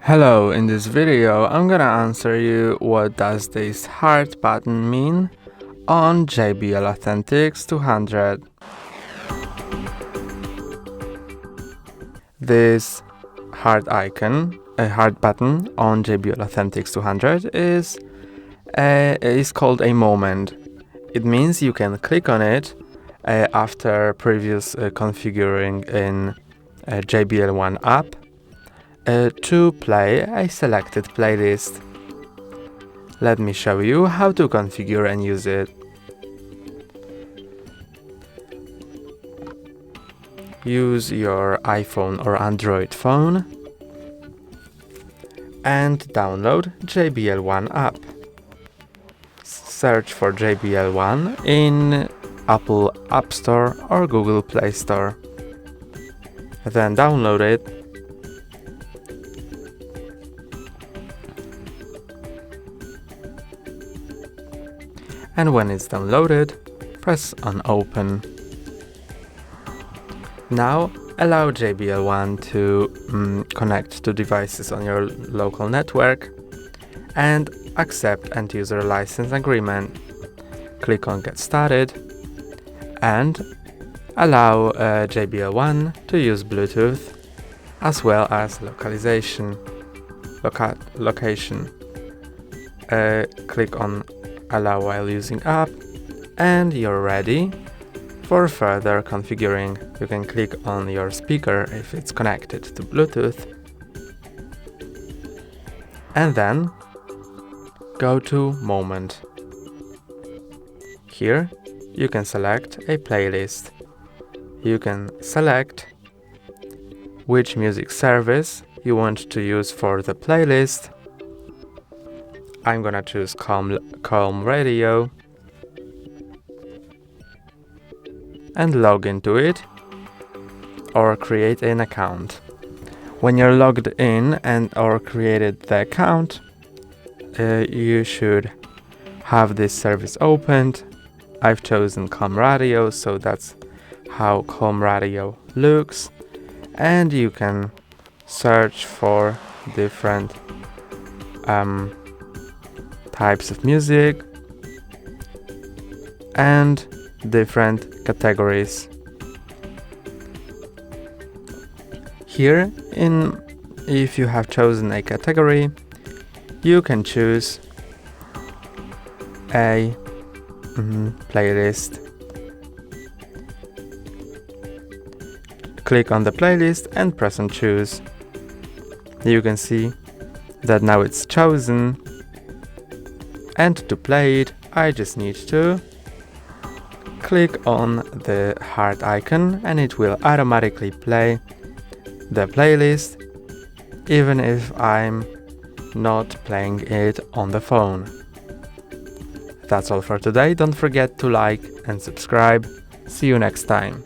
Hello, in this video I'm gonna answer you what does this heart button mean on JBL Authentics 200. This heart icon, a heart button on JBL Authentics 200 is called a moment. It means you can click on it after previous configuring in JBL One app to play a selected playlist. Let me show you how to configure and use it. Use your iPhone or Android phone and download JBL One app. Search for JBL One in Apple App Store or Google Play Store. Then download it. And when it's downloaded, press on Open. Now allow JBL One to connect to devices on your local network and accept end-user license agreement. Click on Get Started and allow JBL One to use Bluetooth as well as location. Click on Allow while using app and you're ready for further configuring. You can click on your speaker if it's connected to Bluetooth and then go to Moment. Here you can select a playlist. You can select which music service you want to use for the playlist. I'm gonna choose Calm Radio and log into it or create an account. When you're logged in or created the account, you should have this service opened. I've chosen Calm Radio, so that's how Calm Radio looks, and you can search for different types of music and different categories. Here, if you have chosen a category, you can choose a playlist. Click on the playlist and press on Choose. You can see that now it's chosen. And to play it, I just need to click on the heart icon and it will automatically play the playlist, even if I'm not playing it on the phone. That's all for today. Don't forget to like and subscribe. See you next time.